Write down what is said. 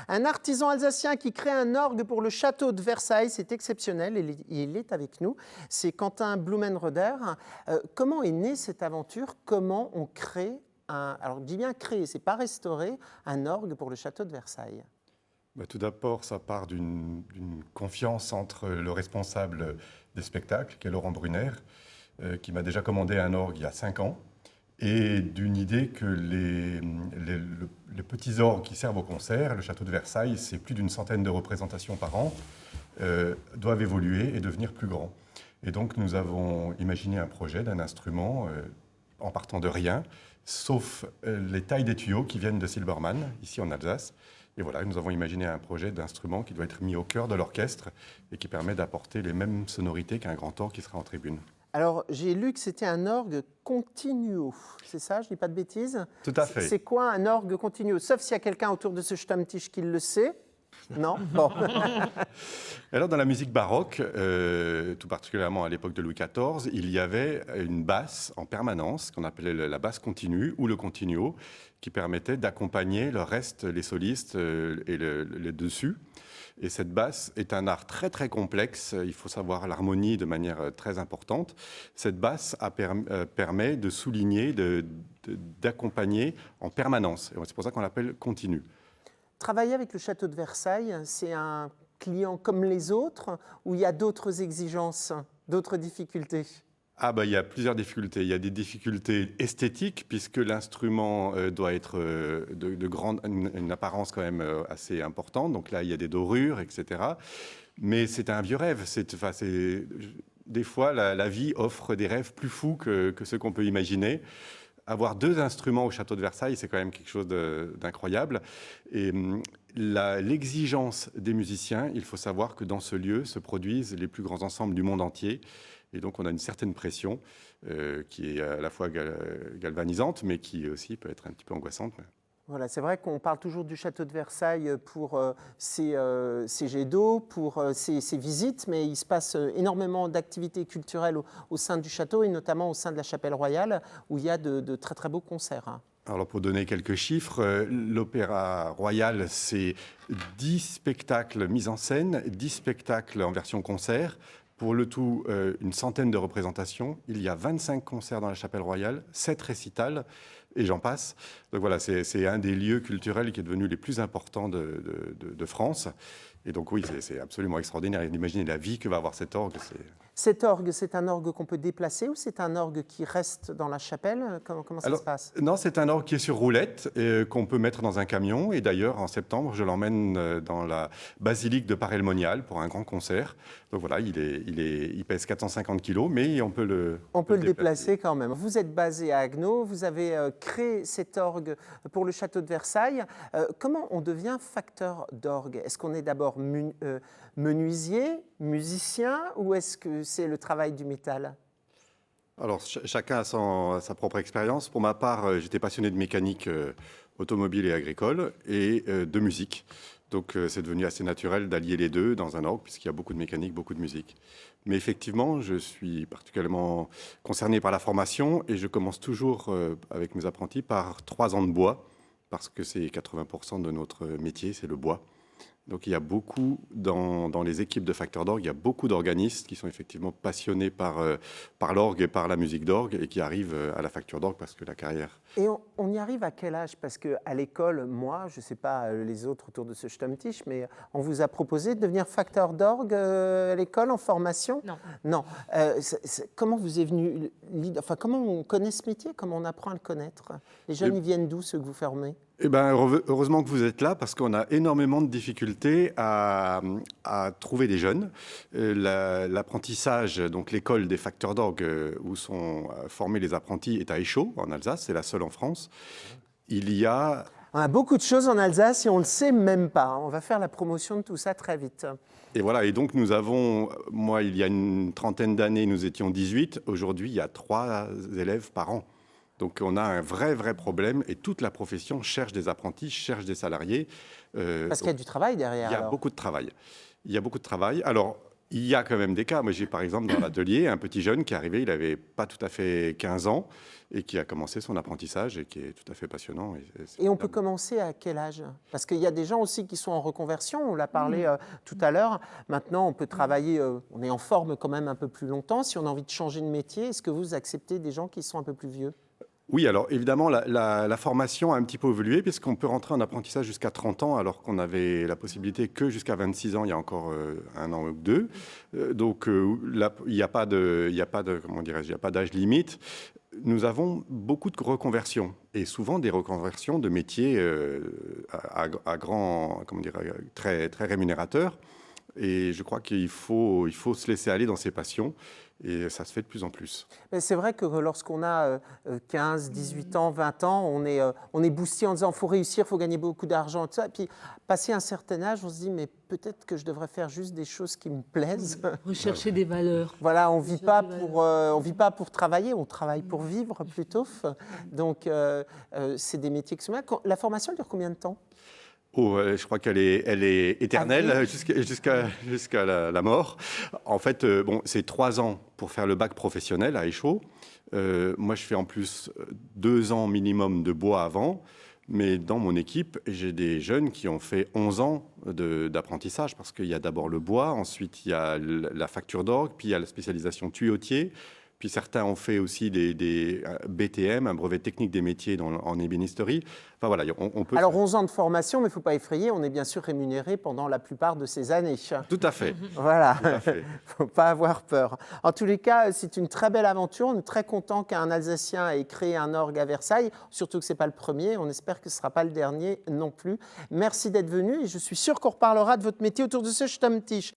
Un artisan alsacien qui crée un orgue pour le château de Versailles, c'est exceptionnel, il est avec nous. C'est Quentin Blumenroder. Comment est née cette aventure? Comment on crée alors je dis bien créer, c'est pas restaurer, un orgue pour le château de Versailles? Tout d'abord, ça part d'une confiance entre le responsable des spectacles, qui est Laurent Brunner, qui m'a déjà commandé un orgue il y a 5 ans, et d'une idée que les petits orgues qui servent au concert, le château de Versailles, c'est plus d'une centaine de représentations par an, doivent évoluer et devenir plus grands. Et donc nous avons imaginé un projet d'un instrument en partant de rien, sauf les tailles des tuyaux qui viennent de Silbermann, ici en Alsace. Et voilà, nous avons imaginé un projet d'instrument qui doit être mis au cœur de l'orchestre et qui permet d'apporter les mêmes sonorités qu'un grand orgue qui sera en tribune. Alors, j'ai lu que c'était un orgue continuo, c'est ça, je ne dis pas de bêtises? Tout à fait. C'est quoi un orgue continuo? Sauf s'il y a quelqu'un autour de ce Stammtisch qui le sait. Non? Bon. Alors, dans la musique baroque, tout particulièrement à l'époque de Louis XIV, il y avait une basse en permanence, qu'on appelait la basse continue ou le continuo, qui permettait d'accompagner le reste, les solistes et les dessus. Et cette basse est un art très très complexe, il faut savoir l'harmonie de manière très importante. Cette basse permet de souligner, d'accompagner en permanence. Et c'est pour ça qu'on l'appelle continu. Travailler avec le château de Versailles, c'est un client comme les autres ou il y a d'autres exigences, d'autres difficultés? Il y a plusieurs difficultés. Il y a des difficultés esthétiques, puisque l'instrument doit être une apparence quand même assez importante. Donc là, il y a des dorures, etc. Mais c'est un vieux rêve. Des fois, la vie offre des rêves plus fous que ceux qu'on peut imaginer. Avoir 2 instruments au château de Versailles, c'est quand même quelque chose d'incroyable. Et l'exigence des musiciens, il faut savoir que dans ce lieu se produisent les plus grands ensembles du monde entier. Et donc, on a une certaine pression qui est à la fois galvanisante, mais qui aussi peut être un petit peu angoissante. Voilà, c'est vrai qu'on parle toujours du château de Versailles pour ses jets d'eau, pour ses visites, mais il se passe énormément d'activités culturelles au sein du château et notamment au sein de la chapelle royale où il y a de très très beaux concerts. Alors pour donner quelques chiffres, l'Opéra Royal, c'est 10 spectacles mis en scène, 10 spectacles en version concert. Pour le tout, une centaine de représentations. Il y a 25 concerts dans la chapelle royale, 7 récitals, et j'en passe. Donc voilà, c'est un des lieux culturels qui est devenu les plus importants de France. Et donc oui, c'est absolument extraordinaire. Imaginez la vie que va avoir cet orgue. Cet orgue, c'est un orgue qu'on peut déplacer ou c'est un orgue qui reste dans la chapelle? Comment ça se passe? Non, c'est un orgue qui est sur roulette et qu'on peut mettre dans un camion. Et d'ailleurs, en septembre, je l'emmène dans la basilique de Paray-le-Monial pour un grand concert. Donc voilà, il pèse 450 kilos, mais on peut le déplacer quand même. Vous êtes basé à Haguenau, vous avez créé cet orgue pour le château de Versailles. Comment on devient facteur d'orgue? Est-ce qu'on est d'abord menuisier, musicien, ou est-ce que c'est le travail du métal? Alors, chacun a sa propre expérience. Pour ma part, j'étais passionné de mécanique automobile et agricole et de musique. Donc, c'est devenu assez naturel d'allier les deux dans un orgue, puisqu'il y a beaucoup de mécanique, beaucoup de musique. Mais effectivement, je suis particulièrement concerné par la formation et je commence toujours avec mes apprentis par 3 ans de bois, parce que c'est 80% de notre métier, c'est le bois. Donc il y a beaucoup, dans les équipes de facteurs d'orgue, il y a beaucoup d'organistes qui sont effectivement passionnés par l'orgue et par la musique d'orgue et qui arrivent à la facture d'orgue parce que la carrière... Et on y arrive à quel âge? Parce qu'à l'école, moi, je ne sais pas les autres autour de ce Stammtisch, mais on vous a proposé de devenir facteur d'orgue à l'école en formation? Non. Non. Comment vous est venu l'idée? Enfin, comment on connaît ce métier? Comment on apprend à le connaître? Les jeunes, ils viennent d'où, ceux que vous formez? Eh ben, heureusement que vous êtes là parce qu'on a énormément de difficultés à trouver des jeunes. L'apprentissage, donc l'école des facteurs d'orgue où sont formés les apprentis est à Échaud, en Alsace, c'est la seule en France. On a beaucoup de choses en Alsace et on ne le sait même pas. On va faire la promotion de tout ça très vite. Et voilà, et donc nous avons, moi il y a une trentaine d'années, nous étions 18. Aujourd'hui, il y a 3 élèves par an. Donc on a un vrai problème et toute la profession cherche des apprentis, cherche des salariés. Parce qu'il y a du travail derrière. Il y a beaucoup de travail. Il y a beaucoup de travail. Alors, Il y a quand même des cas. Moi, j'ai par exemple dans l'atelier un petit jeune qui est arrivé, il n'avait pas tout à fait 15 ans et qui a commencé son apprentissage et qui est tout à fait passionnant. Et on peut commencer à quel âge? Parce qu'il y a des gens aussi qui sont en reconversion, on l'a parlé tout à l'heure. Maintenant, on peut travailler, on est en forme quand même un peu plus longtemps. Si on a envie de changer de métier, est-ce que vous acceptez des gens qui sont un peu plus vieux? Oui, alors évidemment, la formation a un petit peu évolué puisqu'on peut rentrer en apprentissage jusqu'à 30 ans alors qu'on avait la possibilité que jusqu'à 26 ans il y a encore un an ou deux. Donc là, il n'y a pas de, comment dirais-je, il n'y a pas d'âge limite. Nous avons beaucoup de reconversions et souvent des reconversions de métiers à grand, comment dire, très, très rémunérateurs. Et je crois qu'il faut se laisser aller dans ses passions. Et ça se fait de plus en plus. Mais c'est vrai que lorsqu'on a 15, 18 ans, 20 ans, on est boosté en disant il faut réussir, il faut gagner beaucoup d'argent, tout ça. Et puis, passé un certain âge, on se dit mais peut-être que je devrais faire juste des choses qui me plaisent. Rechercher des valeurs. Voilà, on ne vit pas pour travailler, on travaille pour vivre plutôt. Donc, c'est des métiers qui sont bien. La formation dure combien de temps? Oh, je crois qu'elle est éternelle jusqu'à la mort. En fait, bon, c'est 3 ans pour faire le bac professionnel à Échaud. Moi, je fais en plus 2 ans minimum de bois avant. Mais dans mon équipe, j'ai des jeunes qui ont fait 11 ans d'apprentissage parce qu'il y a d'abord le bois, ensuite il y a la facture d'orgue, puis il y a la spécialisation tuyautier. Puis certains ont fait aussi des BTM, un brevet technique des métiers en ébénisterie. Enfin voilà, on peut... Alors 11 ans de formation, mais il ne faut pas effrayer, on est bien sûr rémunéré pendant la plupart de ces années. Tout à fait. Voilà, il ne faut pas avoir peur. En tous les cas, c'est une très belle aventure. On est très content qu'un Alsacien ait créé un orgue à Versailles, surtout que ce n'est pas le premier. On espère que ce ne sera pas le dernier non plus. Merci d'être venu et je suis sûr qu'on reparlera de votre métier autour de ce Stammtisch.